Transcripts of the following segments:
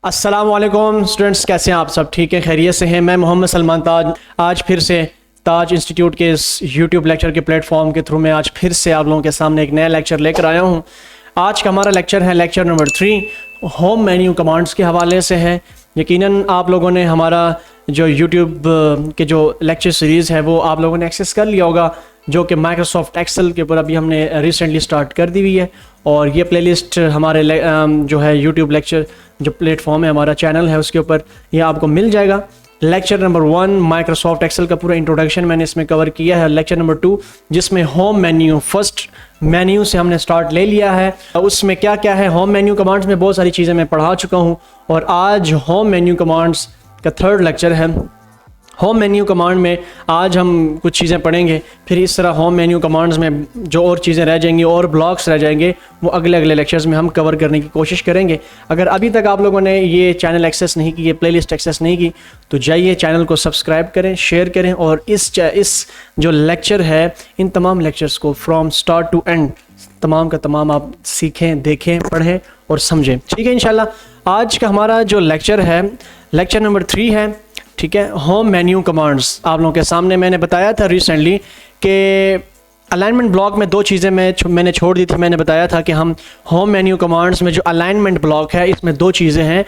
अस्सलाम वालेकुम स्टूडेंट्स, कैसे हैं आप सब? ठीक है, खैरियत से हैं। मैं मोहम्मद सलमान ताज आज फिर से ताज इंस्टीट्यूट के इस यूट्यूब लेक्चर के प्लेटफॉर्म के थ्रू मैं आज फिर से आप लोगों के सामने एक नया लेक्चर लेकर आया हूं। आज का हमारा लेक्चर है lecture number 3, home menu commands के हवाले से है। यकीनन आप लोगों ने हमारा जो यूट्यूब के जो लेक्चर सीरीज़ है वो आप लोगों ने एक्सेस कर लिया होगा, जो कि माइक्रोसॉफ्ट एक्सेल के ऊपर अभी हमने रिसेंटली स्टार्ट कर दी हुई है। और ये प्लेलिस्ट हमारे जो है यूट्यूब लेक्चर जो प्लेटफॉर्म है, हमारा चैनल है, उसके ऊपर ये आपको मिल जाएगा। लेक्चर नंबर 1 माइक्रोसॉफ्ट एक्सेल का पूरा इंट्रोडक्शन मैंने इसमें कवर किया है। लेक्चर नंबर 2 जिसमें होम मेन्यू, फर्स्ट मेन्यू से हमने स्टार्ट ले लिया है। उसमें क्या क्या है, होम मेन्यू कमांड्स में बहुत सारी चीज़ें मैं पढ़ा चुका हूँ और आज होम मेन्यू कमांड्स का 3rd लेक्चर है। होम मेन्यू कमांड में आज हम कुछ चीज़ें पढ़ेंगे, फिर इस तरह होम मेन्यू कमांड्स में जो और चीज़ें रह जाएंगी और ब्लॉक्स रह जाएंगे वो अगले लेक्चर्स में हम कवर करने की कोशिश करेंगे। अगर अभी तक आप लोगों ने ये चैनल एक्सेस नहीं की, ये प्लेलिस्ट एक्सेस नहीं की, तो जाइए चैनल को सब्सक्राइब करें, शेयर करें और इस जो लेक्चर है, इन तमाम लेक्चर्स को फ्रॉम स्टार्ट टू एंड तमाम का तमाम आप सीखें, देखें, पढ़ें और समझें। ठीक है, इंशाल्लाह आज का हमारा जो लेक्चर है लेक्चर नंबर 3 है। ठीक है, होम मेन्यू कमांड्स। आप लोगों के सामने मैंने बताया था रिसेंटली कि अलाइनमेंट ब्लॉक में 2 चीज़ें मैंने छोड़ दी थी। मैंने बताया था कि हम होम मेन्यू कमांड्स में जो अलाइनमेंट ब्लॉक है इसमें 2 चीज़ें हैं,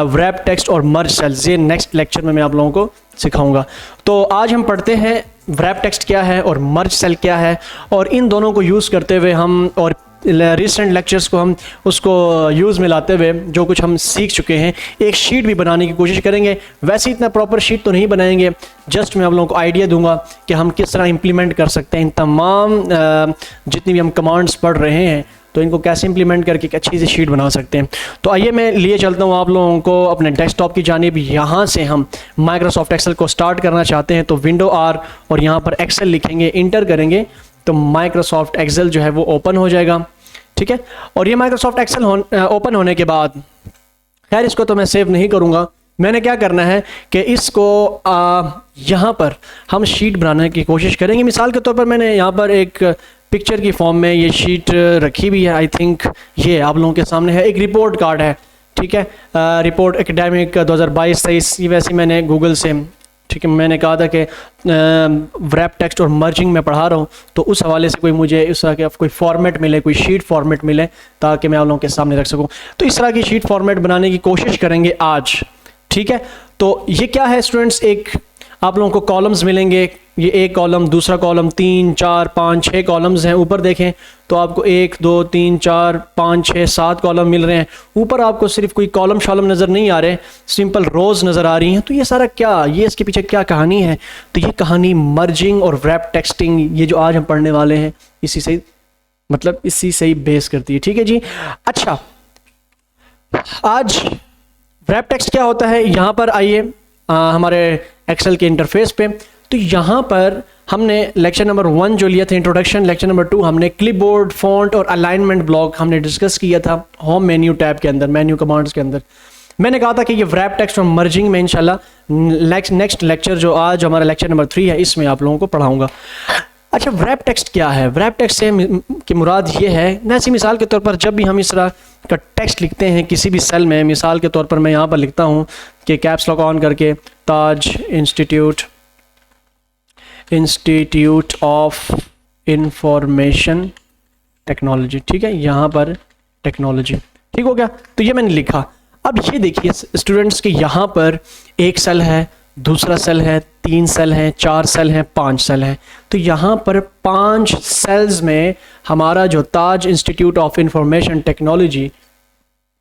व्रैप टेक्स्ट और मर्ज सेल्स। ये नेक्स्ट लेक्चर में मैं आप लोगों को सिखाऊंगा। तो आज हम पढ़ते हैं व्रैप टेक्स्ट क्या है और मर्ज सेल क्या है, और इन दोनों को यूज़ करते हुए हम और रिसेंट लेक्चर्स को हम उसको यूज़ में लाते हुए जो कुछ हम सीख चुके हैं एक शीट भी बनाने की कोशिश करेंगे। वैसे इतना प्रॉपर शीट तो नहीं बनाएंगे, जस्ट मैं आप लोगों को आइडिया दूंगा कि हम किस तरह इंप्लीमेंट कर सकते हैं इन तमाम जितनी भी हम कमांड्स पढ़ रहे हैं, तो इनको कैसे इंप्लीमेंट करके एक अच्छी सी शीट बना सकते हैं। तो आइए मैं लिए चलता हूँ आप लोगों को अपने डेस्कटॉप की जानिब। यहाँ से हम माइक्रोसॉफ्ट एक्सेल को स्टार्ट करना चाहते हैं तो विंडो R और यहाँ पर एक्सेल लिखेंगे, इंटर करेंगे तो माइक्रोसॉफ्ट एक्सेल जो है वो ओपन हो जाएगा। ठीक है, और ये माइक्रोसॉफ्ट एक्सेल ओपन होने के बाद, खैर इसको तो मैं सेव नहीं करूँगा, मैंने क्या करना है कि इसको यहाँ पर हम शीट बनाने की कोशिश करेंगे। मिसाल के तौर पर मैंने यहाँ पर एक पिक्चर की फॉर्म में ये शीट रखी हुई है। आई थिंक ये आप लोगों के सामने है, एक रिपोर्ट कार्ड है। ठीक है, रिपोर्ट एकेडमिक 2022-23, ये वैसे मैंने गूगल से, ठीक है, मैंने कहा था कि व्रैप टेक्स्ट और मर्जिंग में पढ़ा रहा हूँ, तो उस हवाले से कोई मुझे इस तरह के कोई फॉर्मेट मिले, कोई शीट फॉर्मेट मिले ताकि मैं आप लोगों के सामने रख सकूँ। तो इस तरह की शीट फॉर्मेट बनाने की कोशिश करेंगे आज। ठीक है, तो ये क्या है स्टूडेंट्स, एक आप लोगों को कॉलम्स मिलेंगे, ये एक कॉलम, दूसरा कॉलम, 3, 4, 5, 6 कॉलम्स हैं। ऊपर देखें तो आपको 1, 2, 3, 4, 5, 6, 7 कॉलम मिल रहे हैं। ऊपर आपको सिर्फ कोई कॉलम शॉलम नज़र नहीं आ रहे, सिंपल रोज़ नज़र आ रही हैं। तो ये सारा क्या, ये इसके पीछे क्या कहानी है? तो ये कहानी मर्जिंग और व्रैप टेक्स्टिंग, ये जो आज हम पढ़ने वाले हैं, इसी से ही बेस करती है। ठीक है जी, अच्छा आज व्रैप टेक्स्ट क्या होता है, यहाँ पर आइए हमारे एक्सेल के इंटरफेस पे। तो यहाँ पर हमने लेक्चर नंबर 1 जो लिया था इंट्रोडक्शन, लेक्चर नंबर 2 हमने क्लिपबोर्ड, फॉन्ट और अलाइनमेंट ब्लॉक हमने डिस्कस किया था होम मेन्यू टैब के अंदर, मेन्यू कमांड्स के अंदर। मैंने कहा था कि ये व्रैप टेक्स्ट और मर्जिंग में इंशाल्लाह नेक्स्ट लेक्चर जो आज हमारा लेक्चर नंबर 3 है इसमें आप लोगों को पढ़ाऊँगा। अच्छा, व्रैप टेक्स्ट क्या है? व्रैप टेक्स्ट से की मुराद ये है, ऐसी मिसाल के तौर पर जब भी हम इस तरह का टेक्स्ट लिखते हैं किसी भी सेल में, मिसाल के तौर पर मैं यहाँ पर लिखता हूँ कि कैप्स लॉक ऑन करके ताज इंस्टीट्यूट ऑफ इंफॉर्मेशन टेक्नोलॉजी। ठीक है, यहाँ पर टेक्नोलॉजी, ठीक हो गया। तो ये मैंने लिखा। अब ये देखिए स्टूडेंट्स कि यहाँ पर एक सेल है, दूसरा सेल है, 3 सेल हैं, 4 सेल हैं, 5 सेल हैं। तो यहाँ पर 5 सेल्स में हमारा जो ताज इंस्टीट्यूट ऑफ इंफॉर्मेशन टेक्नोलॉजी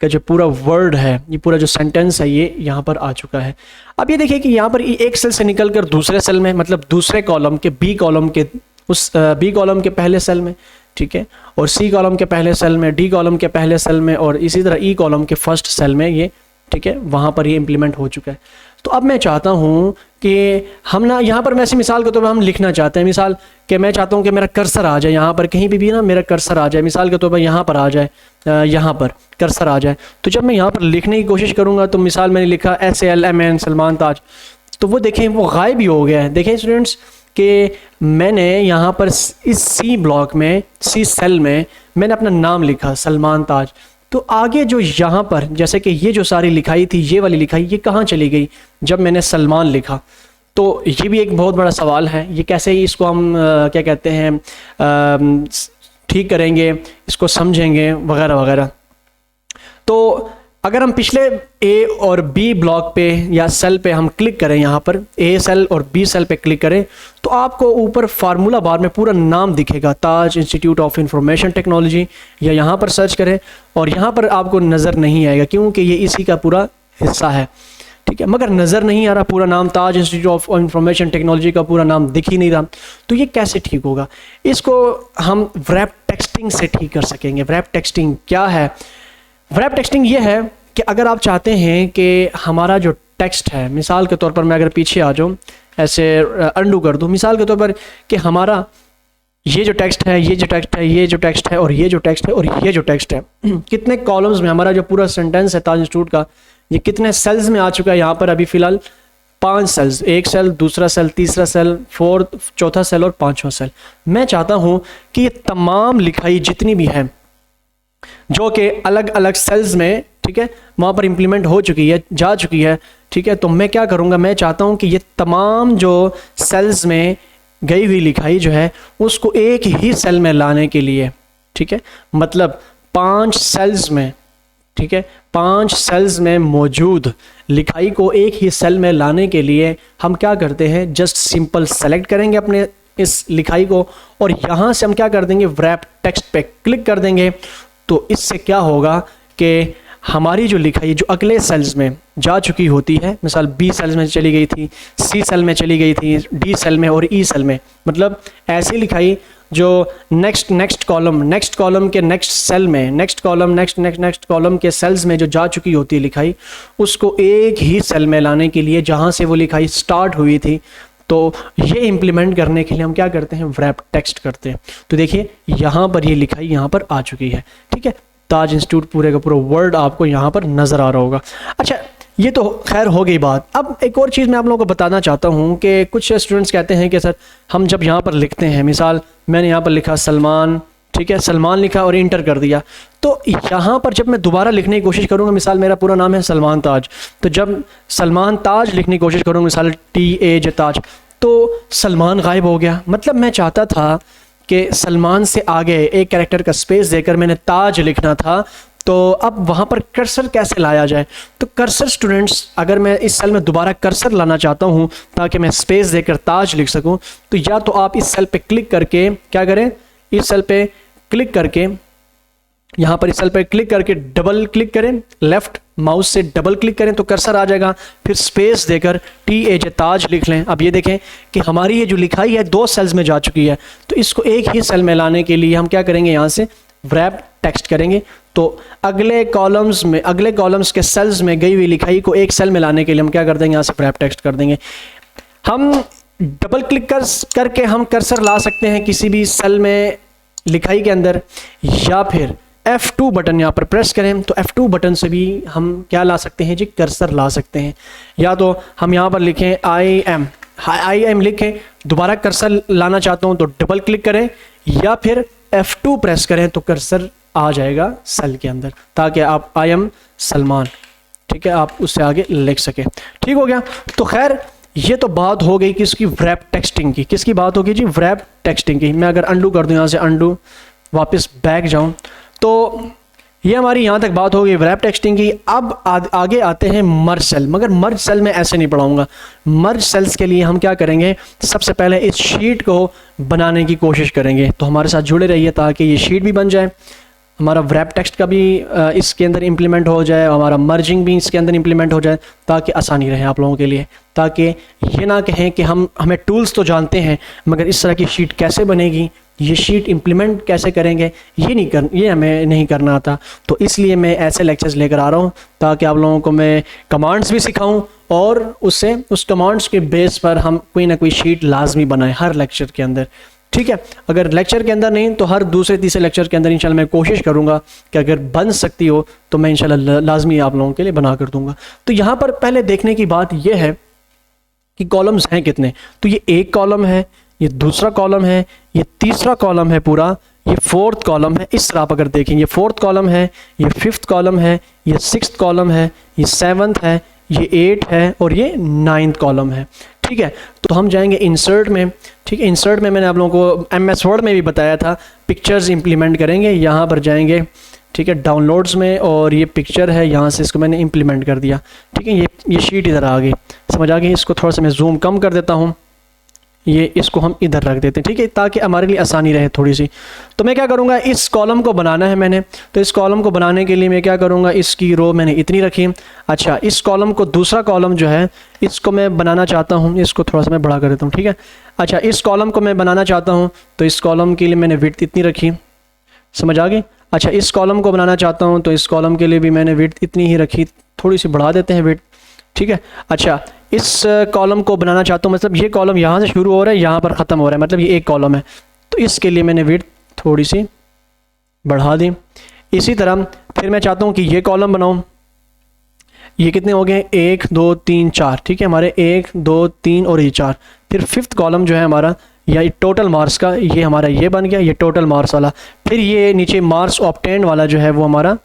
का जो पूरा वर्ड है, ये पूरा जो सेंटेंस है, ये यहाँ पर आ चुका है। अब ये देखिए कि यहाँ पर एक सेल से निकलकर दूसरे सेल में, मतलब दूसरे कॉलम के बी कॉलम के उस बी कॉलम के पहले सेल में, ठीक है, और सी कॉलम के पहले सेल में, डी कॉलम के पहले सेल में और इसी तरह ई कॉलम के फर्स्ट सेल में, ये ठीक है, वहाँ पर ये इम्प्लीमेंट हो चुका है। तो अब मैं चाहता हूँ कि हम ना यहाँ पर, वैसे मिसाल के तौर पर हम लिखना चाहते हैं, मिसाल कि मैं चाहता हूँ कि मेरा कर्सर आ जाए यहाँ पर, कहीं भी ना मेरा कर्सर आ जाए, मिसाल के तौर पर यहाँ पर आ जाए, यहाँ पर कर्सर आ जाए। तो जब मैं यहाँ पर लिखने की कोशिश करूँगा तो मिसाल मैंने लिखा SALMAN सलमान ताज, तो वो देखें वो गायब ही हो गया है। देखें स्टूडेंट्स कि मैंने यहाँ पर इस सी ब्लॉक में, सी सेल में मैंने अपना नाम लिखा सलमान ताज, तो आगे जो यहाँ पर जैसे कि ये जो सारी लिखाई थी, ये वाली लिखाई ये कहाँ चली गई जब मैंने सलमान लिखा? तो ये भी एक बहुत बड़ा सवाल है। ये कैसे इसको हम क्या कहते हैं ठीक करेंगे, इसको समझेंगे वगैरह वगैरह। तो अगर हम पिछले ए और बी ब्लॉक पे या सेल पे हम क्लिक करें, यहाँ पर ए सेल और बी सेल पे क्लिक करें, तो आपको ऊपर फार्मूला बार में पूरा नाम दिखेगा, ताज इंस्टीट्यूट ऑफ इंफॉर्मेशन टेक्नोलॉजी, या यहाँ पर सर्च करें और यहाँ पर आपको नज़र नहीं आएगा क्योंकि ये इसी का पूरा हिस्सा है, ठीक है। मगर नज़र नहीं आ रहा पूरा नाम, ताज इंस्टीट्यूट ऑफ इंफॉर्मेशन टेक्नोलॉजी का पूरा नाम दिख ही नहीं रहा। तो ये कैसे ठीक होगा? इसको हम व्रैप टेक्सटिंग से ठीक कर सकेंगे। व्रैप टेक्सटिंग क्या है? व्रैप टेक्सटिंग ये है कि अगर आप चाहते हैं कि हमारा जो टेक्स्ट है, मिसाल के तौर पर मैं अगर पीछे आ जाऊँ, ऐसे अंडू कर दूँ, मिसाल के तौर पर कि हमारा ये जो टेक्स्ट है, ये जो टेक्स्ट है, ये जो टेक्स्ट है और ये जो टेक्स्ट है और ये जो टेक्स्ट है, कितने कॉलम्स में हमारा जो पूरा सेंटेंस है ताज इंस्टीट्यूट का, ये कितने सेल्स में आ चुका है? यहाँ पर अभी फ़िलहाल 5 सेल्स, एक सेल, दूसरा सेल, तीसरा सेल, फोर्थ, चौथा सेल और 5वां सेल। मैं चाहता हूँ कि ये तमाम लिखाई जितनी भी है जो कि अलग अलग सेल्स में, ठीक है, वहाँ पर इम्प्लीमेंट हो चुकी है, जा चुकी है, ठीक है, तो मैं क्या करूँगा, मैं चाहता हूँ कि ये तमाम जो सेल्स में गई हुई लिखाई जो है उसको एक ही सेल में लाने के लिए, ठीक है, मतलब 5 सेल्स में, ठीक है, 5 सेल्स में मौजूद लिखाई को एक ही सेल में लाने के लिए हम क्या करते हैं, जस्ट सिंपल सेलेक्ट करेंगे अपने इस लिखाई को और यहाँ से हम क्या कर देंगे, व्रैप टेक्स्ट पे क्लिक कर देंगे। तो इससे क्या होगा कि हमारी जो लिखाई जो अगले सेल्स में जा चुकी होती है, मिसाल बी सेल्स में चली गई थी, सी सेल में चली गई थी, डी सेल में और ई सेल में, मतलब ऐसी लिखाई जो नेक्स्ट कॉलम के नेक्स्ट सेल में, नेक्स्ट कॉलम के सेल्स में जो जा चुकी होती है लिखाई, उसको एक ही सेल में लाने के लिए जहाँ से वो लिखाई स्टार्ट हुई थी, तो ये इम्प्लीमेंट करने के लिए हम क्या करते हैं, व्रैप टेक्स्ट करते हैं। तो देखिए यहाँ पर ये लिखाई यहाँ पर आ चुकी है, ठीक है, ताज इंस्टीट्यूट पूरे का पूरा वर्ड आपको यहाँ पर नज़र आ रहा होगा। अच्छा, ये तो खैर हो गई बात। अब एक और चीज़ मैं आप लोगों को बताना चाहता हूँ कि कुछ स्टूडेंट्स कहते हैं कि सर हम जब यहाँ पर लिखते हैं, मिसाल मैंने यहाँ पर लिखा सलमान, ठीक है, सलमान लिखा और इंटर कर दिया, तो यहाँ पर जब मैं दोबारा लिखने की कोशिश करूँगा, मिसाल मेरा पूरा नाम है सलमान ताज, तो जब सलमान ताज लिखने की कोशिश करूँगा, मिसाल TAJ ताज, तो सलमान गायब हो गया। मतलब मैं चाहता था कि सलमान से आगे एक कैरेक्टर का स्पेस देकर मैंने ताज लिखना था, तो अब वहाँ पर कर्सर कैसे लाया जाए? तो कर्सर स्टूडेंट्स, अगर मैं इस सेल में दोबारा कर्सर लाना चाहता हूँ ताकि मैं स्पेस देकर ताज लिख सकूँ, तो या तो आप इस सेल पे क्लिक करके क्या करें, इस सेल पे क्लिक करके, यहाँ पर इस सेल पे क्लिक करके डबल क्लिक करें, लेफ्ट माउस से डबल क्लिक करें तो कर्सर आ जाएगा, फिर स्पेस देकर TAJ ताज लिख लें। अब ये देखें कि हमारी ये जो लिखाई है 2 सेल्स में जा चुकी है, तो इसको एक ही सेल में लाने के लिए हम क्या करेंगे, यहाँ से व्रैप टेक्स्ट करेंगे। तो अगले कॉलम्स के सेल्स में गई हुई लिखाई को एक सेल में लाने के लिए हम क्या कर देंगे, यहाँ से व्रैप टेक्स्ट कर देंगे। हम डबल क्लिक करके हम कर्सर ला सकते हैं किसी भी सेल में लिखाई के अंदर, या फिर F2 बटन यहाँ पर प्रेस करें तो F2 बटन से भी हम क्या ला सकते हैं जी, कर्सर ला सकते हैं। या तो हम यहाँ पर लिखें I am लिखें, दोबारा कर्सर लाना चाहता हूँ तो डबल क्लिक करें या फिर F2 प्रेस करें तो कर्सर आ जाएगा सेल के अंदर, ताकि आप I am सलमान, ठीक है, आप उससे आगे लिख सकें। ठीक हो गया। तो खैर ये तो बात हो गई किसकी, व्रैप टेक्सटिंग की। किसकी बात होगी जी, व्रैप टेक्सटिंग की। मैं अगर अंडू कर दूं, यहाँ से अंडू, वापस बैक जाऊं, तो ये हमारी यहाँ तक बात हो गई व्रैप टेक्सटिंग की। अब आगे आते हैं मर्ज सेल, मगर मर्ज सेल में ऐसे नहीं पढ़ाऊंगा। मर्ज सेल्स के लिए हम क्या करेंगे, सबसे पहले इस शीट को बनाने की कोशिश करेंगे। तो हमारे साथ जुड़े रहिए ताकि ये शीट भी बन जाए, हमारा व्रैप टेक्स्ट का भी इसके अंदर इम्प्लीमेंट हो जाए, हमारा मर्जिंग भी इसके अंदर इम्प्लीमेंट हो जाए, ताकि आसानी रहे आप लोगों के लिए। ताकि ये ना कहें कि हमें टूल्स तो जानते हैं मगर इस तरह की शीट कैसे बनेगी, ये शीट इम्प्लीमेंट कैसे करेंगे, ये हमें नहीं करना आता। तो इसलिए मैं ऐसे लेक्चर्स लेकर आ रहा हूँ ताकि आप लोगों को मैं कमांड्स भी सिखाऊं और उस कमांड्स के बेस पर हम कोई ना कोई शीट लाजमी बनाएं हर लेक्चर के अंदर। ठीक है, अगर लेक्चर के अंदर नहीं तो हर दूसरे तीसरे लेक्चर के अंदर इंशाल्लाह मैं कोशिश करूंगा कि अगर बन सकती हो तो मैं इंशाल्लाह लाजमी आप लोगों के लिए बना कर दूंगा। तो यहाँ पर पहले देखने की बात यह है कि कॉलम्स हैं कितने। तो ये एक कॉलम है, ये दूसरा कॉलम है, ये तीसरा कॉलम है पूरा, ये फोर्थ कॉलम है। इस तरह आप अगर देखें, ये फोर्थ कॉलम है, ये फिफ्थ कॉलम है, ये सिक्स्थ कॉलम है, ये सेवन्थ है, ये 8 है और ये 9th कॉलम है। ठीक है, तो हम जाएंगे इंसर्ट में। ठीक है, इंसर्ट में मैंने आप लोगों को MS वर्ड में भी बताया था, पिक्चर्स इंप्लीमेंट करेंगे। यहाँ पर जाएंगे, ठीक है, डाउनलोड्स में, और ये पिक्चर है, यहाँ से इसको मैंने इंप्लीमेंट कर दिया। ठीक है, ये शीट इधर आ गई, समझ आ गई। इसको थोड़ा सा मैं जूम कम कर देता हूँ, ये इसको हम इधर रख देते हैं। ठीक है, ताकि हमारे लिए आसानी रहे थोड़ी सी। तो मैं क्या करूँगा, इस कॉलम को बनाना है मैंने, तो इस कॉलम को बनाने के लिए मैं क्या करूँगा, इसकी रो मैंने इतनी रखी। अच्छा, इस कॉलम को, दूसरा कॉलम जो है, इसको मैं बनाना चाहता हूँ, इसको थोड़ा सा मैं बड़ा कर देता हूँ। ठीक है, अच्छा, इस कॉलम को मैं बनाना चाहता हूँ, तो इस कॉलम के लिए मैंने विड्थ इतनी रखी, समझ आ गई। अच्छा, इस कॉलम को बनाना चाहता हूँ, तो इस कॉलम के लिए भी मैंने विड्थ इतनी ही रखी, थोड़ी सी बढ़ा देते हैं विड्थ। ठीक है, अच्छा, इस कॉलम को बनाना चाहता हूँ, मतलब ये कॉलम यहाँ से शुरू हो रहा है, यहाँ पर ख़त्म हो रहा है, मतलब ये एक कॉलम है, तो इसके लिए मैंने विड्थ थोड़ी सी बढ़ा दी। इसी तरह फिर मैं चाहता हूँ कि ये कॉलम बनाऊँ। ये कितने हो गए, 1 2 3 4। ठीक है, हमारे 1 2 3 और ये 4। फिर फिफ्थ कॉलम जो है हमारा, या टोटल मार्क्स का, ये हमारा ये बन गया, ये टोटल मार्क्स वाला। फिर ये नीचे मार्क्स ऑब्टेन्ड वाला जो है वो हमारा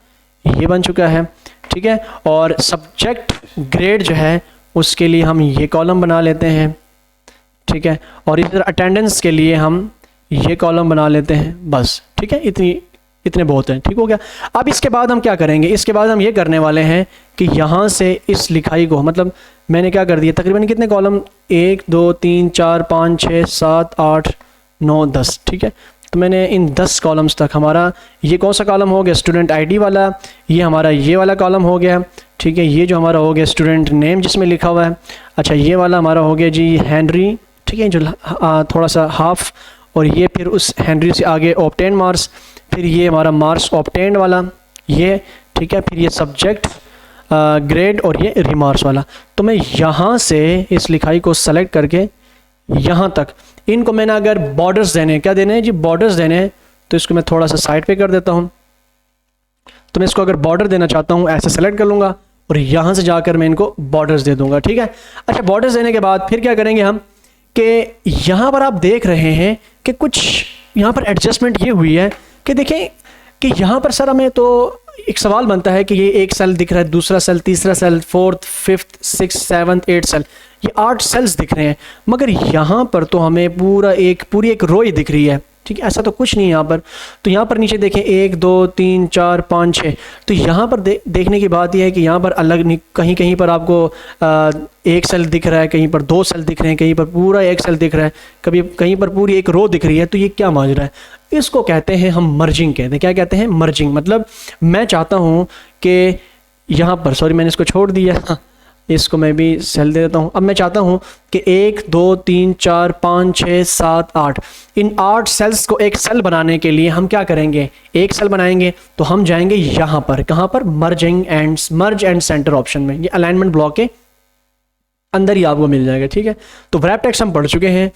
ये बन चुका है। ठीक है, और सब्जेक्ट ग्रेड जो है उसके लिए हम ये कॉलम बना लेते हैं। ठीक है, और इस तरह अटेंडेंस के लिए हम ये कॉलम बना लेते हैं, बस। ठीक है, इतने बहुत हैं। ठीक हो गया। अब इसके बाद हम क्या करेंगे, इसके बाद हम ये करने वाले हैं कि यहाँ से इस लिखाई को, मतलब मैंने क्या कर दिया, तकरीबन कितने कॉलम, 1 2 3 4 5 6 7 8 9 10। ठीक है, तो मैंने इन 10 कॉलम्स तक, हमारा ये कौन सा कॉलम हो गया, स्टूडेंट आईडी वाला, ये हमारा ये वाला कॉलम हो गया। ठीक है, ये जो हमारा हो गया स्टूडेंट नेम जिसमें लिखा हुआ है। अच्छा, ये वाला हमारा हो गया जी हेनरी। ठीक है, जो थोड़ा सा हाफ, और ये फिर उस हेनरी से आगे ऑब्टेन मार्क्स, फिर ये हमारा मार्क्स ऑब्टेन्ड वाला ये। ठीक है, फिर ये सब्जेक्ट ग्रेड, और ये रिमार्क्स वाला। तो मैं यहाँ से इस लिखाई को सेलेक्ट करके यहाँ तक, इनको मैंने अगर बॉर्डर्स देने, क्या देने हैं जी, बॉर्डर्स देने हैं, तो इसको मैं थोड़ा सा साइड पे कर देता हूँ। तो मैं इसको अगर बॉर्डर देना चाहता हूँ, ऐसे सेलेक्ट कर लूँगा और यहाँ से जाकर मैं इनको बॉर्डर्स दे दूँगा। ठीक है, अच्छा, बॉर्डर्स देने के बाद फिर क्या करेंगे हम, कि यहाँ पर आप देख रहे हैं कि कुछ यहाँ पर एडजस्टमेंट ये हुई है कि देखें कि यहाँ पर सर हमें तो एक सवाल बनता है कि ये एक सेल दिख रहा है, दूसरा सेल, तीसरा सेल, फोर्थ, फिफ्थ, 6, 7, 8 सेल, ये 8 सेल्स दिख रहे हैं, मगर यहाँ पर तो हमें पूरी एक रो ही दिख रही है। ठीक है, ऐसा तो कुछ नहीं यहाँ पर। तो यहाँ पर नीचे देखें, 1 2 3 4 5 6। तो यहाँ पर देखने की बात यह है कि यहाँ पर अलग नहीं, कहीं कहीं पर आपको एक सेल दिख रहा है, कहीं पर 2 सेल दिख रहे हैं, कहीं पर पूरा एक सेल दिख रहा है, कभी कहीं पर पूरी एक रो दिख रही है। तो ये क्या माजरा है, इसको कहते हैं हम मर्जिंग कहते हैं। क्या कहते हैं, मर्जिंग। मतलब मैं चाहता हूँ कि यहाँ पर, सॉरी मैंने इसको छोड़ दिया, इसको मैं भी सेल दे देता हूँ। अब मैं चाहता हूँ कि 1 2 3 4 5 6 7 8, इन 8 सेल्स को एक सेल बनाने के लिए हम क्या करेंगे, एक सेल बनाएंगे। तो हम जाएंगे यहाँ पर, कहाँ पर, मर्ज एंड सेंटर ऑप्शन में। ये अलाइनमेंट ब्लॉक के अंदर ही आपको मिल जाएगा। ठीक है, तो व्रैप टेक्स्ट हम पढ़ चुके हैं।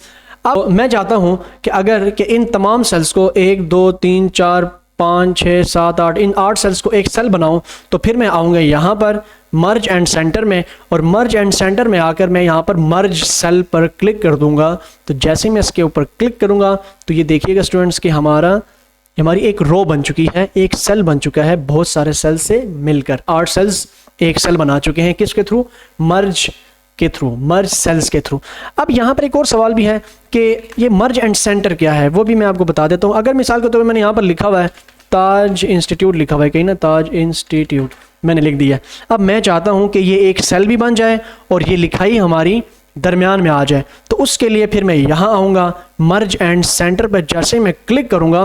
अब मैं चाहता हूँ कि अगर कि इन तमाम सेल्स को 1 2 3 4 5 6 7 8, इन 8 सेल्स को एक सेल बनाऊं, तो फिर मैं आऊँगा यहाँ पर मर्ज एंड सेंटर में, और मर्ज एंड सेंटर में आकर मैं यहाँ पर मर्ज सेल पर क्लिक कर दूंगा। तो जैसे ही मैं इसके ऊपर क्लिक करूँगा, तो ये देखिएगा स्टूडेंट्स कि हमारी एक रो बन चुकी है, एक सेल बन चुका है, बहुत सारे सेल से मिलकर 8 सेल्स एक सेल बना चुके हैं। किसके थ्रू, मर्ज के थ्रू, मर्ज सेल्स के थ्रू। अब यहाँ पर एक और सवाल भी है कि ये मर्ज एंड सेंटर क्या है, वो भी मैं आपको बता देता हूँ। अगर मिसाल के तौर पर मैंने यहाँ पर लिखा हुआ है ताज इंस्टीट्यूट, लिखा हुआ है कहीं ना, ताज इंस्टीट्यूट मैंने लिख दिया। अब मैं चाहता हूँ कि ये एक सेल भी बन जाए और ये लिखाई हमारी दरमियान में आ जाए। तो उसके लिए फिर मैं यहाँ आऊँगा, मर्ज एंड सेंटर पर जैसे मैं क्लिक करूँगा,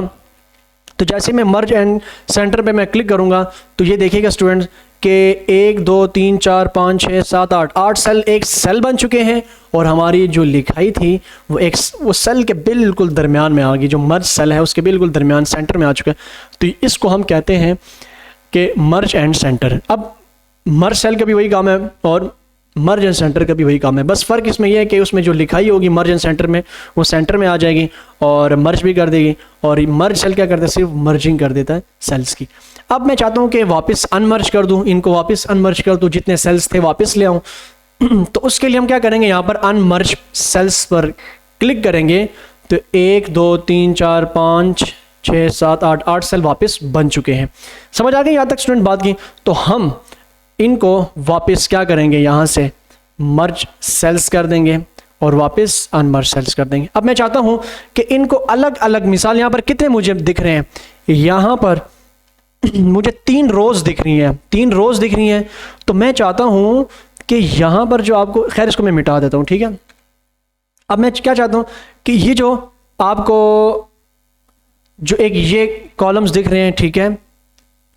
तो जैसे मैं मर्ज एंड सेंटर पे मैं क्लिक करूँगा, तो ये देखिएगा स्टूडेंट्स कि 1 2 3 4 5 6 7 8 सेल एक सेल बन चुके हैं, और हमारी जो लिखाई थी वो सेल के बिल्कुल दरमियान में आ गई। जो मर्ज सेल है उसके बिल्कुल दरमियान सेंटर में आ चुका है। तो इसको हम कहते हैं कि मर्ज एंड सेंटर। अब मर्ज सेल का भी वही काम है और मर्ज एंड सेंटर का भी वही काम है, बस फ़र्क इसमें यह है कि उसमें जो लिखाई होगी मर्ज एंड सेंटर में, वो सेंटर में आ जाएगी और मर्ज भी कर देगी। और मर्ज सेल क्या करता है, सिर्फ मर्जिंग कर देता है सेल्स की। अब मैं चाहता हूँ कि वापस अनमर्ज कर दूँ, इनको वापस अनमर्ज कर दूँ, जितने सेल्स थे वापस ले आऊँ। तो उसके लिए हम क्या करेंगे, यहाँ पर अनमर्ज सेल्स पर क्लिक करेंगे। तो 1 2 3 4 5 6 7 8 सेल वापस बन चुके हैं। समझ आ गई यहाँ तक स्टूडेंट बात की? तो हम इनको वापस क्या करेंगे, यहाँ से मर्ज सेल्स कर देंगे और वापस अनमर्ज सेल्स कर देंगे। अब मैं चाहता हूँ कि इनको अलग अलग, मिसाल यहाँ पर कितने मुझे दिख रहे हैं, यहाँ पर मुझे 3 रोज़ दिख रही हैं, 3 रोज़ दिख रही हैं। तो मैं चाहता हूँ कि यहाँ पर जो आपको, खैर इसको मैं मिटा देता हूँ, ठीक है। अब मैं क्या चाहता हूँ कि ये जो आपको जो एक ये कॉलम्स दिख रहे हैं, ठीक है,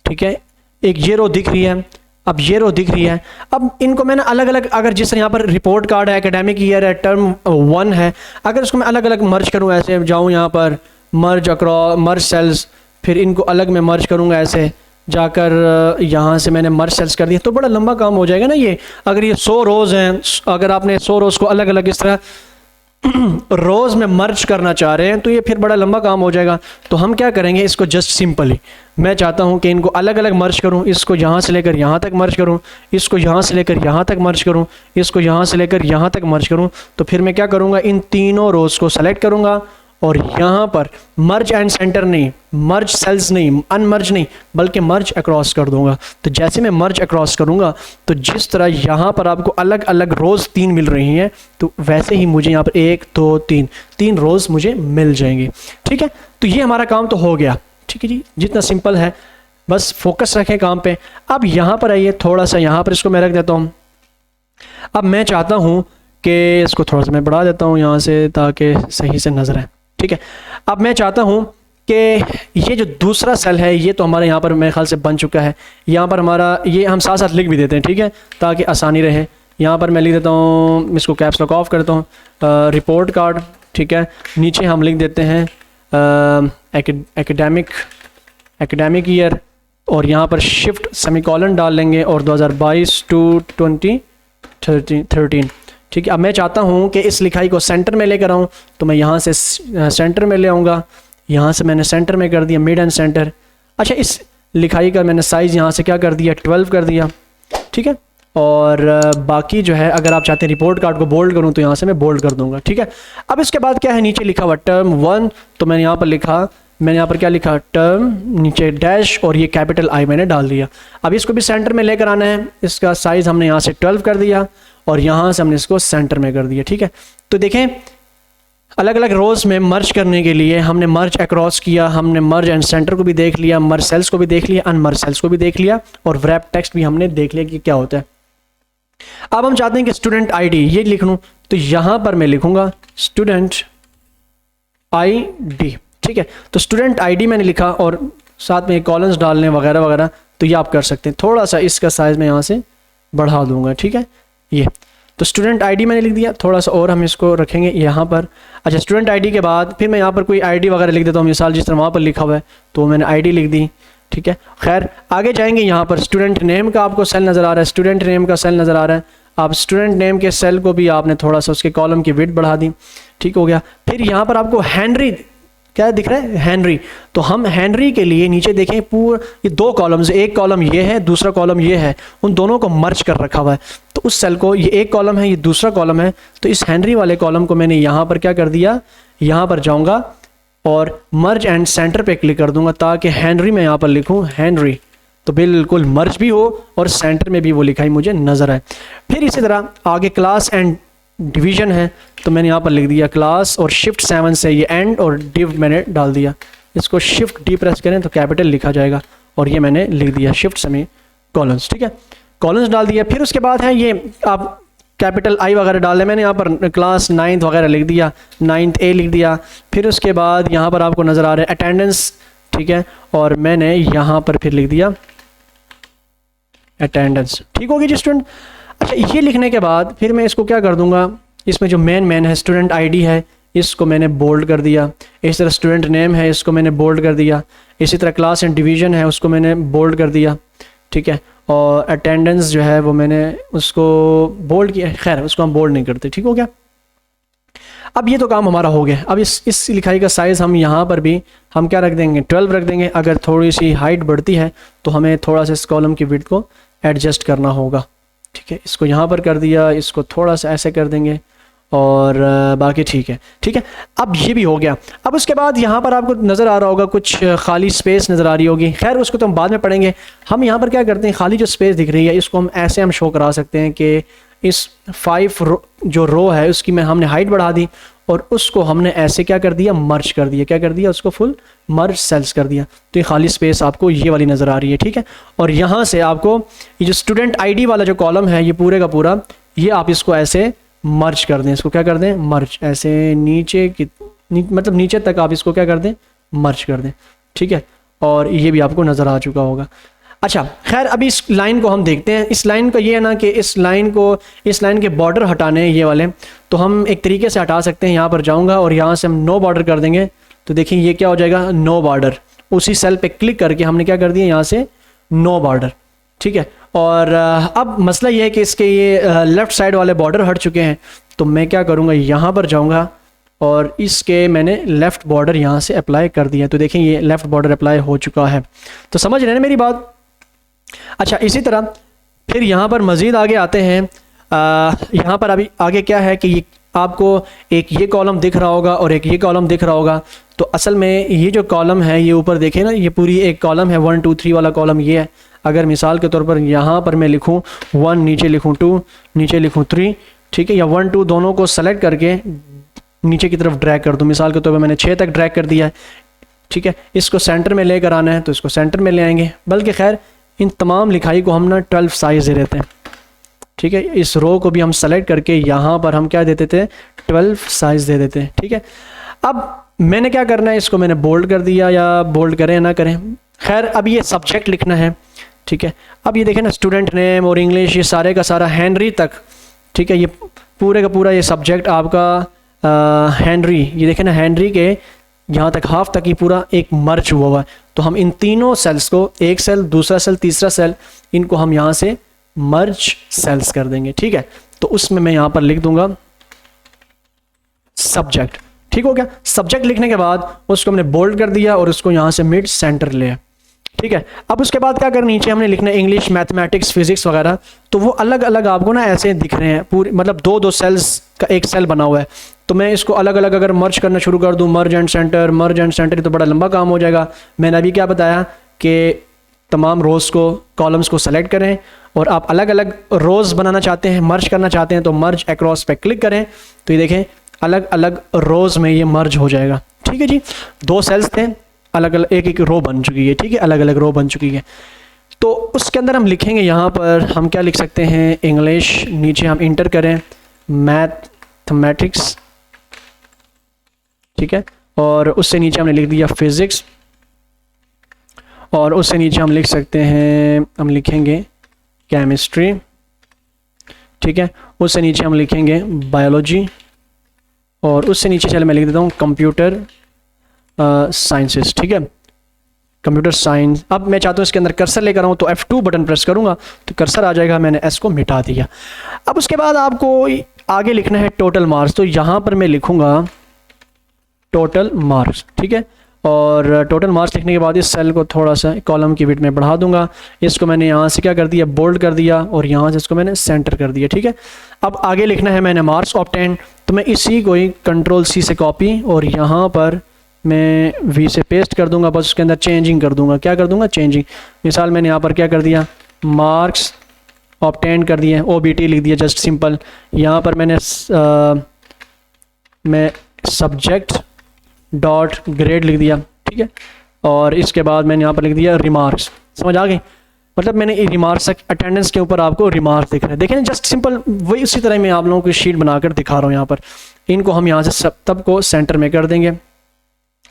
ठीक है, एक ये रो दिख रही है, अब ये रो दिख रही है। अब इनको मैंने अलग अलग, अगर जिस तरह यहाँ पर रिपोर्ट कार्ड है, एकेडमिक ईयर है, टर्म 1 है, अगर इसको मैं अलग अलग मर्ज करूँ, ऐसे जाऊँ यहाँ पर मर्ज अक्रॉस मर्ज सेल्स, फिर इनको अलग में मर्ज करूँगा, ऐसे जाकर यहाँ से मैंने मर्ज सेल्स कर दिया, तो बड़ा लंबा काम हो जाएगा ना ये। अगर ये 100 रोज़ हैं, अगर आपने 100 रोज़ को अलग अलग इस तरह रोज़ में मर्ज करना चाह रहे हैं तो ये फिर बड़ा लंबा काम हो जाएगा। तो हम क्या करेंगे, इसको जस्ट सिंपली, मैं चाहता हूँ कि इनको अलग अलग मर्ज करूँ, इसको यहाँ से लेकर यहाँ तक मर्ज करूँ, इसको यहाँ से लेकर यहाँ तक मर्ज करूँ, इसको यहाँ से लेकर यहाँ तक मर्ज करूँ। तो फिर मैं क्या करूँगा, इन तीनों रोज़ को सेलेक्ट करूँगा और यहाँ पर मर्ज एंड सेंटर नहीं, मर्ज सेल्स नहीं, अनमर्ज नहीं, बल्कि मर्ज अक्रॉस कर दूंगा। तो जैसे मैं मर्ज अक्रॉस करूँगा तो जिस तरह यहाँ पर आपको अलग अलग रोज़ 3 मिल रही हैं, तो वैसे ही मुझे यहाँ पर 1 2 3 रोज़ मुझे मिल जाएंगी। ठीक है, तो ये हमारा काम तो हो गया। ठीक है जी, जितना सिंपल है, बस फोकस रखें काम पे। अब यहाँ पर आइए, थोड़ा सा यहाँ पर इसको मैं रख देता हूँ। अब मैं चाहता हूँ कि इसको थोड़ा सा मैं बढ़ा देता हूँ यहाँ से, ताकि सही से नज़र आए। ठीक है, अब मैं चाहता हूँ कि ये जो दूसरा सेल है, ये तो हमारे यहाँ पर मेरे ख्याल से बन चुका है। यहाँ पर हमारा ये हम साथ साथ लिख भी देते हैं, ठीक है, ताकि आसानी रहे। यहाँ पर मैं लिख देता हूँ, इसको कैप्स लॉक ऑफ करता हूँ, रिपोर्ट कार्ड। ठीक है, नीचे हम लिख देते हैं एकेडमिक ईयर, और यहाँ पर शिफ्ट सेमीकोलन डाल लेंगे और 2022 to 2013। ठीक है, अब मैं चाहता हूँ कि इस लिखाई को सेंटर में लेकर आऊँ, तो मैं यहाँ से सेंटर में ले आऊँगा। यहाँ से मैंने सेंटर में कर दिया, मिड एंड सेंटर। अच्छा, इस लिखाई का मैंने साइज़ यहाँ से क्या कर दिया, 12 कर दिया। ठीक है, और बाकी जो है, अगर आप चाहते हैं रिपोर्ट कार्ड को बोल्ड करूँ तो यहाँ से मैं बोल्ड कर दूँगा। ठीक है, अब इसके बाद क्या है, नीचे लिखा हुआ टर्म 1, तो मैंने यहाँ पर लिखा, मैंने यहाँ पर क्या लिखा, टर्म, नीचे डैश, और ये कैपिटल आई मैंने डाल दिया। अब इसको भी सेंटर में लेकर आना है। इसका साइज़ हमने यहाँ से 12 कर दिया और यहाँ से हमने इसको सेंटर में कर दिया। ठीक है, तो देखें, अलग अलग रोज़ में मर्ज करने के लिए हमने मर्ज अक्रॉस किया, हमने मर्ज एंड सेंटर को भी देख लिया, मर्ज सेल्स को भी देख लिया, अनमर्ज सेल्स को भी देख लिया, और व्रैप टेक्स्ट भी हमने देख लिया कि क्या होता है। अब हम चाहते हैं कि स्टूडेंट आईडी ये लिख लूँ, तो यहाँ पर मैं लिखूँगा स्टूडेंट आईडी। ठीक है, तो स्टूडेंट आईडी मैंने लिखा और साथ में कॉलम्स डालने वगैरह वगैरह, तो ये आप कर सकते हैं। थोड़ा सा इसका साइज़ मैं यहाँ से बढ़ा दूंगा। ठीक है, ये तो स्टूडेंट आईडी मैंने लिख दिया, थोड़ा सा और हम इसको रखेंगे यहाँ पर। अच्छा, स्टूडेंट आईडी के बाद फिर मैं यहाँ पर कोई आईडी वगैरह लिख देता हूँ, मिसाल जिस तरह वहाँ पर लिखा हुआ है तो मैंने आईडी लिख दी। ठीक है, खैर आगे जाएंगे। यहाँ पर स्टूडेंट नेम का आपको सेल नज़र आ रहा है, स्टूडेंट नेम का सेल नज़र आ रहा है। आप स्टूडेंट नेम के सेल को भी आपने थोड़ा सा उसके कॉलम की विड्थ बढ़ा दी। ठीक हो गया। फिर यहाँ पर आपको हेनरी क्या दिख रहा है, हेनरी। तो हम हेनरी के लिए नीचे देखें, पूरा ये 2 कॉलम्स, एक कॉलम ये है, दूसरा कॉलम ये है, उन दोनों को मर्ज कर रखा हुआ है। तो उस सेल को, ये एक कॉलम है, ये दूसरा कॉलम है, तो इस हेनरी वाले कॉलम को मैंने यहाँ पर क्या कर दिया, यहाँ पर जाऊँगा और मर्ज एंड सेंटर पे क्लिक कर दूंगा, ताकि हेनरी में यहाँ पर लिखूँ हेनरी, तो बिल्कुल मर्ज भी हो और सेंटर में भी वो लिखाई मुझे नज़र आए। फिर इसी तरह आगे क्लास एंड डिवीज़न है, तो मैंने यहाँ पर लिख दिया क्लास, और शिफ्ट 7 से ये एंड और डिव मैंने डाल दिया। इसको शिफ्ट डी प्रेस करें तो कैपिटल लिखा जाएगा, और ये मैंने लिख दिया शिफ्ट सेमी कॉलन्स। ठीक है, कॉलन्स डाल दिया। फिर उसके बाद है ये आप कैपिटल आई वगैरह डाल दें। मैंने यहाँ पर क्लास 9th वगैरह लिख दिया, 9th A लिख दिया। फिर उसके बाद यहाँ पर आपको नज़र आ रहा है अटेंडेंस। ठीक है, और मैंने यहाँ पर फिर लिख दिया अटेंडेंस। ठीक होगी जी स्टूडेंट। अच्छा, ये लिखने के बाद फिर मैं इसको क्या कर दूंगा, इसमें जो मेन है स्टूडेंट आईडी है, इसको मैंने बोल्ड कर दिया। इस तरह स्टूडेंट नेम है, इसको मैंने बोल्ड कर दिया। इसी तरह क्लास एंड डिवीज़न है, उसको मैंने बोल्ड कर दिया। ठीक है, और अटेंडेंस जो है वो मैंने उसको बोल्ड किया। खैर उसको हम बोल्ड नहीं करते। ठीक हो गया। अब ये तो काम हमारा हो गया। अब इस लिखाई का साइज़ हम यहाँ पर भी हम क्या रख देंगे, 12 रख देंगे। अगर थोड़ी सी हाइट बढ़ती है तो हमें थोड़ा सा इस कॉलम की विड्थ को एडजस्ट करना होगा। ठीक है, इसको यहाँ पर कर दिया, इसको थोड़ा सा ऐसे कर देंगे, और बाकी ठीक है, ठीक है। अब ये भी हो गया। अब उसके बाद यहाँ पर आपको नज़र आ रहा होगा कुछ खाली स्पेस नज़र आ रही होगी, खैर उसको तो हम बाद में पढ़ेंगे। हम यहाँ पर क्या करते हैं, खाली जो स्पेस दिख रही है इसको हम ऐसे हम शो करा सकते हैं कि इस 5 जो रो है उसकी हमने हाइट बढ़ा दी और उसको हमने ऐसे क्या कर दिया, मर्ज कर दिया। क्या कर दिया, उसको फुल मर्ज सेल्स कर दिया। तो ये खाली स्पेस आपको ये वाली नज़र आ रही है, ठीक है। और यहाँ से आपको ये जो स्टूडेंट आईडी वाला जो कॉलम है ये पूरे का पूरा ये आप इसको ऐसे मर्ज कर दें। इसको क्या कर दें, मर्ज, ऐसे नीचे की मतलब नीचे तक आप इसको क्या कर दें, मर्ज कर दें, ठीक है। और ये भी आपको नज़र आ चुका होगा। अच्छा खैर अभी इस लाइन को हम देखते हैं। इस लाइन का ये है ना कि इस लाइन के बॉर्डर हटाने हैं ये वाले, तो हम एक तरीके से हटा सकते हैं। यहाँ पर जाऊँगा और यहाँ से हम नो बॉर्डर कर देंगे, तो देखिए ये क्या हो जाएगा, नो बॉर्डर। उसी सेल पे क्लिक करके हमने क्या कर दिया, यहाँ से नो बॉर्डर, ठीक है। और अब मसला ये है कि इसके ये लेफ़्ट साइड वाले बॉर्डर हट चुके हैं, तो मैं क्या करूँगा, यहाँ पर जाऊँगा और इसके मैंने लेफ़्ट बॉर्डर यहाँ से अप्लाई कर दिया। तो देखें ये लेफ़्ट बॉर्डर अप्लाई हो चुका है। तो समझ रहे हैं मेरी बात। अच्छा इसी तरह फिर यहाँ पर मज़ीद आगे आते हैं। यहाँ पर अभी आगे क्या है कि ये आपको एक ये कॉलम दिख रहा होगा और एक ये कॉलम दिख रहा होगा। तो असल में ये जो कॉलम है ये ऊपर देखें ना, ये पूरी एक कॉलम है, 1 2 3 वाला कॉलम ये है। अगर मिसाल के तौर पर यहाँ पर मैं लिखूँ 1, नीचे लिखूँ 2, नीचे लिखूँ 3, ठीक है, या 1 2 दोनों को सेलेक्ट करके नीचे की तरफ ड्रैग कर दूँ। मिसाल के तौर पर मैंने 6 तक ड्रैग कर दिया है, ठीक है। इसको सेंटर में लेकर आना है तो इसको सेंटर में ले आएंगे। बल्कि खैर इन तमाम लिखाई को हम ना 12 साइज़ दे देते हैं, ठीक है। इस रो को भी हम सेलेक्ट करके यहाँ पर हम क्या देते थे, 12 साइज़ दे देते हैं, ठीक है। अब मैंने क्या करना है, इसको मैंने बोल्ड कर दिया, या बोल्ड करें ना करें, खैर अब ये सब्जेक्ट लिखना है, ठीक है। अब ये देखें ना, स्टूडेंट नेम और इंग्लिश ये सारे का सारा हेनरी तक, ठीक है। ये पूरे का पूरा ये सब्जेक्ट आपका हेनरी, ये देखें ना हेनरी के यहाँ तक हाफ तक ही पूरा एक मर्ज हुआ है। तो हम इन तीनों सेल्स को, एक सेल, दूसरा सेल, तीसरा सेल, इनको हम यहाँ से मर्ज सेल्स कर देंगे, ठीक है। तो उसमें मैं यहाँ पर लिख दूंगा सब्जेक्ट, ठीक हो गया। सब्जेक्ट लिखने के बाद उसको हमने बोल्ड कर दिया और उसको यहाँ से मिड सेंटर ले, ठीक है। अब उसके बाद क्या करना, नीचे हमने लिखना है इंग्लिश, मैथमेटिक्स, फिजिक्स वगैरह। तो वो अलग अलग आपको ना ऐसे दिख रहे हैं, पूरी मतलब 2 सेल्स का एक सेल बना हुआ है। तो मैं इसको अलग अलग अगर मर्ज करना शुरू कर दूं, मर्ज एंड सेंटर, तो बड़ा लंबा काम हो जाएगा। मैंने अभी क्या बताया कि तमाम रोज़ को, कॉलम्स को सेलेक्ट करें और आप अलग अलग रोज़ बनाना चाहते हैं, मर्ज करना चाहते हैं तो मर्ज अक्रॉस पे क्लिक करें। तो ये देखें अलग अलग रोज़ में ये मर्ज हो जाएगा, ठीक है जी। 2 सेल्स थे, अलग अलग एक एक रो बन चुकी है, ठीक है, अलग अलग रो बन चुकी है। तो उसके अंदर हम लिखेंगे, यहाँ पर हम क्या लिख सकते हैं, इंग्लिश, नीचे हम इंटर करें मैथमेटिक्स, ठीक है, और उससे नीचे हमने लिख दिया फिज़िक्स, और उससे नीचे हम लिख सकते हैं, हम लिखेंगे केमिस्ट्री, ठीक है, उससे नीचे हम लिखेंगे बायोलॉजी, और उससे नीचे चले मैं लिख देता हूँ कंप्यूटर साइंसेस, ठीक है, कंप्यूटर साइंस। अब मैं चाहता हूँ इसके अंदर कर्सर लेकर आऊँ तो F2 बटन प्रेस करूँगा तो कर्सर आ जाएगा, मैंने S को मिटा दिया। अब उसके बाद आपको आगे लिखना है टोटल मार्क्स। तो यहाँ पर मैं लिखूँगा टोटल मार्क्स, ठीक है। और टोटल मार्क्स लिखने के बाद इस सेल को थोड़ा सा कॉलम की विड्थ में बढ़ा दूंगा। इसको मैंने यहाँ से क्या कर दिया, बोल्ड कर दिया, और यहाँ से इसको मैंने सेंटर कर दिया, ठीक है। अब आगे लिखना है मैंने मार्क्स ऑब्टेन। तो मैं इसी को ही Ctrl+C से कॉपी और यहाँ पर मैं V से पेस्ट कर दूंगा, बस उसके अंदर चेंजिंग कर दूंगा। क्या कर दूंगा, चेंजिंग। मिसाल मैंने यहाँ पर क्या कर दिया, मार्क्स ऑब्टेन कर दिया, OBT लिख दिया, जस्ट सिंपल। यहाँ पर मैं सब्जेक्ट डॉट ग्रेड लिख दिया, ठीक है। और इसके बाद मैंने यहाँ पर लिख दिया रिमार्क्स। समझ आ गई, मतलब मैंने रिमार्क्स अटेंडेंस के ऊपर आपको रिमार्क्स दिख रहे हैं, देखें जस्ट सिंपल। वही उसी तरह मैं आप लोगों की शीट बनाकर दिखा रहा हूँ। यहाँ पर इनको हम यहाँ से सब को सेंटर में कर देंगे।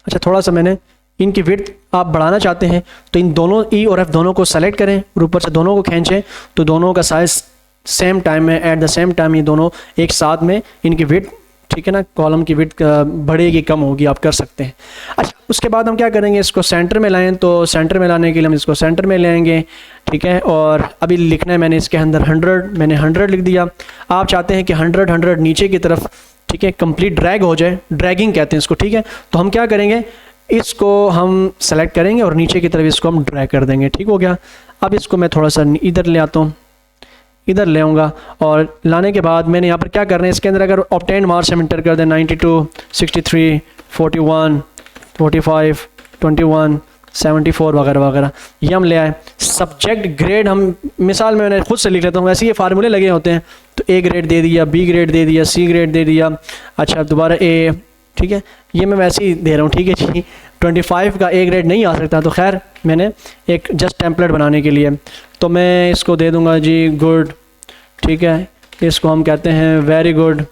अच्छा थोड़ा सा मैंने इनकी विड्थ आप बढ़ाना चाहते हैं तो इन दोनों E और F दोनों को सेलेक्ट करें और ऊपर से दोनों को खींचें, तो दोनों का साइज़ सेम टाइम में एट द सेम टाइम ये दोनों एक साथ में इनकी विड्थ, ठीक है ना, कॉलम की विड्थ बढ़ेगी कम होगी, आप कर सकते हैं। अच्छा उसके बाद हम क्या करेंगे, इसको सेंटर में लाएं। तो सेंटर में लाने के लिए हम इसको सेंटर में ले आएंगे, ठीक है। और अभी लिखना है मैंने इसके अंदर 100, मैंने 100 लिख दिया। आप चाहते हैं कि 100 नीचे की तरफ, ठीक है, कंप्लीट ड्रैग हो जाए, ड्रैगिंग कहते हैं इसको, ठीक है। तो हम क्या करेंगे, इसको हम सेलेक्ट करेंगे और नीचे की तरफ इसको हम ड्रैग कर देंगे, ठीक हो गया। अब इसको मैं थोड़ा सा इधर ले आता हूँ, इधर ले आऊँगा और लाने के बाद मैंने यहाँ पर क्या करना है, इसके अंदर अगर ऑब्टेन मार्क्स हम इंटर कर दें 92, 63, 41, 45, 21, 74 वगैरह वगैरह, ये हम ले आए। सब्जेक्ट ग्रेड हम मिसाल में मैंने खुद से लिख लेता हूँ, वैसे ये फार्मूले लगे होते हैं, तो ए ग्रेड दे दिया, बी ग्रेड दे दिया, सी ग्रेड दे दिया, अच्छा दोबारा ए, ठीक है, ये मैं वैसे ही दे रहा हूँ, ठीक है जी। 25 का ए ग्रेड नहीं आ सकता, तो खैर मैंने एक जस्ट टेम्पलेट बनाने के लिए तो मैं इसको दे दूँगा जी गुड, ठीक है, इसको हम कहते हैं वेरी गुड,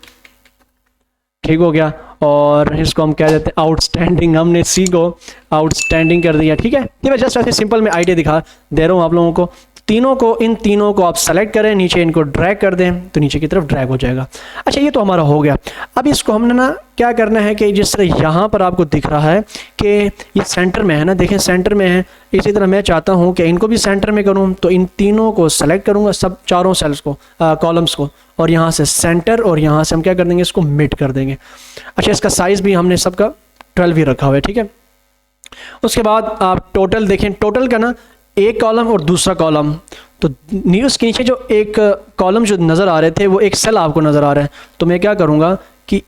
ठीक हो गया, और इसको हम कह देते हैं आउटस्टैंडिंग, हमने सी को आउटस्टैंडिंग कर दिया, ठीक है। ये मैं जस्ट ऐसे सिंपल में आइडिया दिखा दे रहा हूँ आप लोगों को। तीनों को, इन तीनों को आप सेलेक्ट करें, नीचे इनको ड्रैग कर दें तो नीचे की तरफ ड्रैग हो जाएगा। अच्छा ये तो हमारा हो गया। अब इसको हमने ना क्या करना है कि जिस तरह यहाँ पर आपको दिख रहा है कि ये सेंटर में है ना, देखें सेंटर में है, इसी तरह मैं चाहता हूँ कि इनको भी सेंटर में करूँ, तो इन तीनों को सेलेक्ट करूँगा, सब चारों सेल्स को, कॉलम्स को, और यहाँ से सेंटर, और यहाँ से हम क्या कर देंगे, इसको मिड कर देंगे। अच्छा इसका साइज़ भी हमने सबका 12 ही रखा हुआ है, ठीक है। उसके बाद आप टोटल देखें, टोटल का ना एक कॉलम और दूसरा कॉलम, तो उसके नीचे जो एक कॉलम जो नज़र आ रहे थे वो एक सेल आपको नज़र आ रहा है, तो मैं क्या करूँगा कि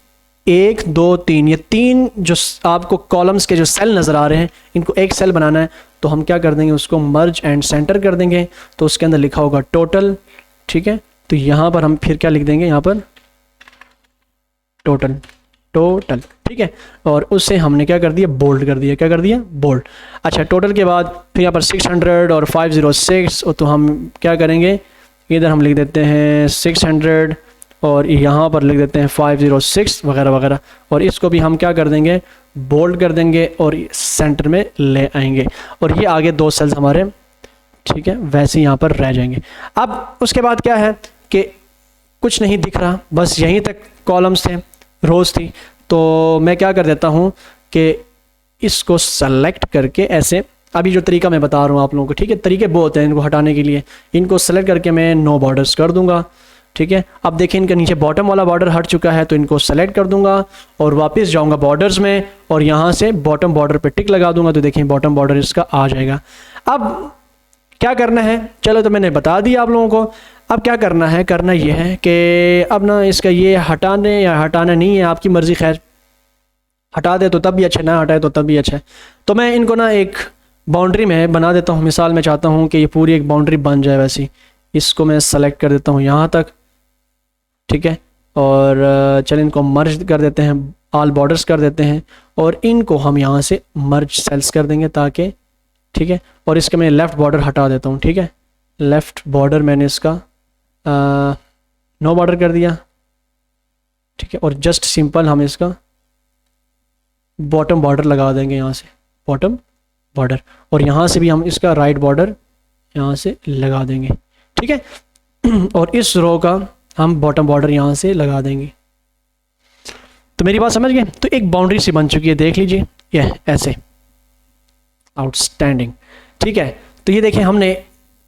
1, 2, 3, ये 3 जो आपको कॉलम्स के जो सेल नज़र आ रहे हैं, इनको एक सेल बनाना है, तो हम क्या कर देंगे, उसको मर्ज एंड सेंटर कर देंगे, तो उसके अंदर लिखा होगा टोटल, ठीक है। तो यहाँ पर हम फिर क्या लिख देंगे, यहाँ पर टोटल, टोटल, ठीक है, और उससे हमने क्या कर दिया, बोल्ड कर दिया, क्या कर दिया, बोल्ड। अच्छा टोटल के बाद फिर यहाँ पर 600 और 506, तो हम क्या करेंगे, इधर हम लिख देते हैं 600 और यहाँ पर लिख देते हैं 506 वगैरह वगैरह, और इसको भी हम क्या कर देंगे, बोल्ड कर देंगे और सेंटर में ले आएंगे, और ये आगे 2 सेल्स हमारे, ठीक है, वैसे यहाँ पर रह जाएंगे। अब उसके बाद क्या है कि कुछ नहीं दिख रहा, बस यहीं तक कॉलम्स थे, रोज़ थी, तो मैं क्या कर देता हूँ कि इसको सेलेक्ट करके ऐसे, अभी जो तरीका मैं बता रहा हूँ आप लोगों को, ठीक है, तरीके बहुत हैं इनको हटाने के लिए, इनको सेलेक्ट करके मैं नो बॉर्डर्स कर दूंगा, ठीक है। अब देखें इनका नीचे बॉटम वाला बॉर्डर हट चुका है, तो इनको सेलेक्ट कर दूंगा और वापस जाऊंगा बॉर्डर्स में, और यहाँ से बॉटम बॉर्डर पे टिक लगा दूंगा, तो देखें बॉटम बॉर्डर इसका आ जाएगा। अब क्या करना है, चलो तो मैंने बता दिया आप लोगों को। अब क्या करना है, करना ये है कि अब ना इसका ये हटाने या हटाना नहीं है, आपकी मर्ज़ी, खैर हटा दे तो तब भी अच्छा, ना हटाए तो तब भी अच्छा है। तो मैं इनको ना एक बाउंड्री में बना देता हूँ, मिसाल मैं चाहता हूँ कि ये पूरी एक बाउंड्री बन जाए वैसी, इसको मैं सेलेक्ट कर देता हूँ यहाँ तक, ठीक है, और चल इनको मर्ज कर देते हैं, ऑल बॉर्डर्स कर देते हैं, और इनको हम यहाँ से मर्ज सेल्स कर देंगे ताकि, ठीक है, और इसका मैं लेफ़्ट बॉर्डर हटा देता हूँ, ठीक है, लेफ़्ट बॉर्डर मैंने इसका नो बॉर्डर कर दिया, ठीक है, और जस्ट सिंपल हम इसका बॉटम बॉर्डर लगा देंगे, यहाँ से बॉटम बॉर्डर, और यहाँ से भी हम इसका राइट बॉर्डर यहाँ से लगा देंगे, ठीक है, और इस रो का हम बॉटम बॉर्डर यहाँ से लगा देंगे। तो मेरी बात समझ गए, तो एक बाउंड्री सी बन चुकी है, देख लीजिए, ये ऐसे आउटस्टैंडिंग, ठीक है। तो ये देखें हमने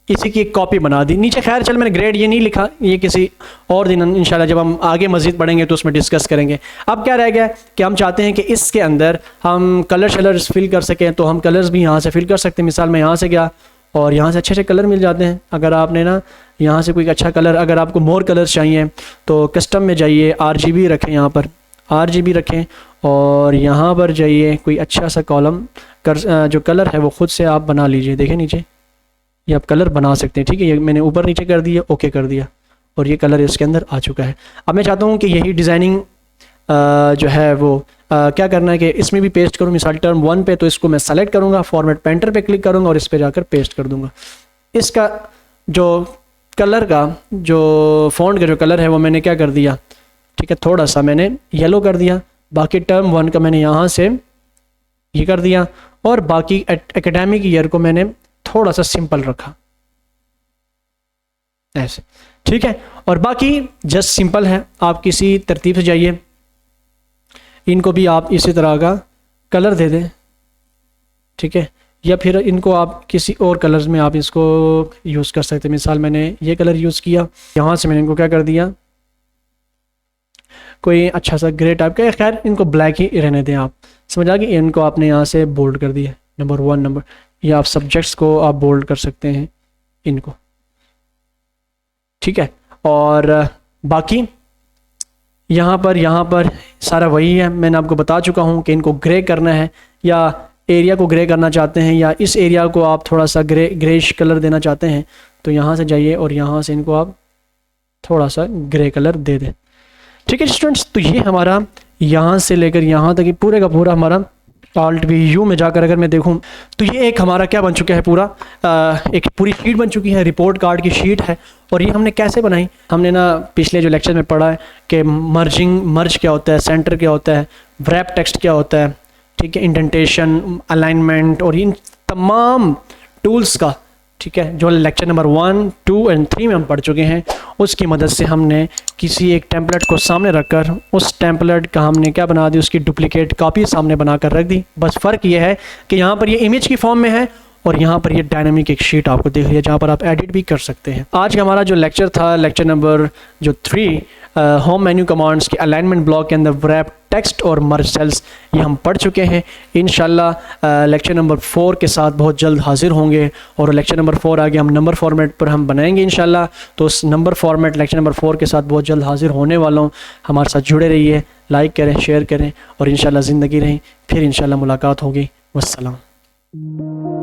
इसी की एक कॉपी बना दी। नीचे खैर चल मैंने ग्रेड ये नहीं लिखा, ये किसी और दिन इंशाल्लाह जब हम आगे मज़ीद पढ़ेंगे तो उसमें डिस्कस करेंगे। अब क्या रह गया कि हम चाहते हैं कि इसके अंदर हम कलर शलर्स फिल कर सकें, तो हम कलर्स भी यहाँ से फिल कर सकते हैं। मिसाल मैं यहाँ से गया और यहाँ से अच्छे अच्छे कलर मिल जाते हैं। अगर आपने ना यहाँ से कोई अच्छा कलर, अगर आपको मोर कलर्स चाहिए तो कस्टम में जाइए, RGB रखें, यहाँ पर RGB रखें, और यहाँ पर जाइए कोई अच्छा सा कॉलम कर, जो कलर है वो ख़ुद से आप बना लीजिए। देखें नीचे ये आप कलर बना सकते हैं, ठीक है, ये मैंने ऊपर नीचे कर दिया, ओके कर दिया, और ये कलर इसके अंदर आ चुका है। अब मैं चाहता हूँ कि यही डिज़ाइनिंग जो है वो क्या करना है कि इसमें भी पेस्ट करूँ। मिसाल टर्म 1 पे, तो इसको मैं सेलेक्ट करूँगा, फॉर्मेट पेंटर पे क्लिक करूँगा और इस पर जाकर पेस्ट कर दूँगा। इसका जो कलर का, जो फ़ॉन्ट का जो कलर है वो मैंने क्या कर दिया, ठीक है, थोड़ा सा मैंने येलो कर दिया। बाकी टर्म 1 का मैंने यहाँ से ये कर दिया, और बाकी एकेडमिक ईयर को मैंने थोड़ा सा सिंपल रखा ऐसे, ठीक है, और बाकी जस्ट सिंपल है। आप किसी तरतीब से जाइए, इनको भी आप इसी तरह का कलर दे दें, ठीक है, या फिर इनको आप किसी और कलर्स में आप इसको यूज़ कर सकते हैं। मिसाल मैंने ये कलर यूज़ किया, यहाँ से मैंने इनको क्या कर दिया, कोई अच्छा सा ग्रे टाइप का, खैर इनको ब्लैक ही रहने दें। आप समझ आ गए, इनको आपने यहाँ से बोल्ड कर दिया, नंबर 1 नंबर, या आप सब्जेक्ट्स को आप बोल्ड कर सकते हैं इनको, ठीक है। और बाकी यहाँ पर सारा वही है, मैंने आपको बता चुका हूँ कि इनको ग्रे करना है या एरिया को ग्रे करना चाहते हैं या इस एरिया को आप थोड़ा सा ग्रेश कलर देना चाहते हैं तो यहाँ से जाइए और यहाँ से इनको आप थोड़ा सा ग्रे कलर दे दें। ठीक है स्टूडेंट्स, तो ये हमारा यहाँ से लेकर यहाँ तक पूरे का पूरा हमारा Alt V U में जाकर अगर मैं देखूं तो ये एक हमारा क्या बन चुका है, पूरा एक पूरी शीट बन चुकी है, रिपोर्ट कार्ड की शीट है। और ये हमने कैसे बनाई, हमने ना पिछले जो लेक्चर में पढ़ा है कि मर्ज क्या होता है, सेंटर क्या होता है, wrap टेक्स्ट क्या होता है, ठीक है, इंडेंटेशन, अलाइनमेंट और इन तमाम टूल्स का, ठीक है, जो लेक्चर नंबर 1, 2 एंड 3 में हम पढ़ चुके हैं, उसकी मदद से हमने किसी एक टेम्पलेट को सामने रखकर उस टेम्पलेट का हमने क्या बना दी, उसकी डुप्लीकेट कॉपी सामने बनाकर रख दी। बस फ़र्क ये है कि यहाँ पर ये इमेज की फॉर्म में है और यहाँ पर ये डायनामिक एक शीट आपको दिख रही है जहाँ पर आप एडिट भी कर सकते हैं। आज का हमारा जो लेक्चर था, लेक्चर नंबर जो 3, होम मेन्यू कमांड्स के अलाइनमेंट ब्लॉक के अंदर wrap टेक्स्ट और मर्ज सेल्स, ये हम पढ़ चुके हैं। इंशाल्लाह लेक्चर नंबर 4 के साथ बहुत जल्द हाजिर होंगे और लेक्चर नंबर 4 आगे हम नंबर फॉर्मेट पर हम बनाएंगे इंशाल्लाह। तो उस नंबर फॉर्मेट लेक्चर नंबर 4 के साथ बहुत जल्द हाजिर होने वाला हूँ। हमारे साथ जुड़े रहिए, लाइक करें, शेयर करें और इंशाल्लाह ज़िंदगी रहें। फिर इंशाल्लाह मुलाकात होगी। वस्सलाम।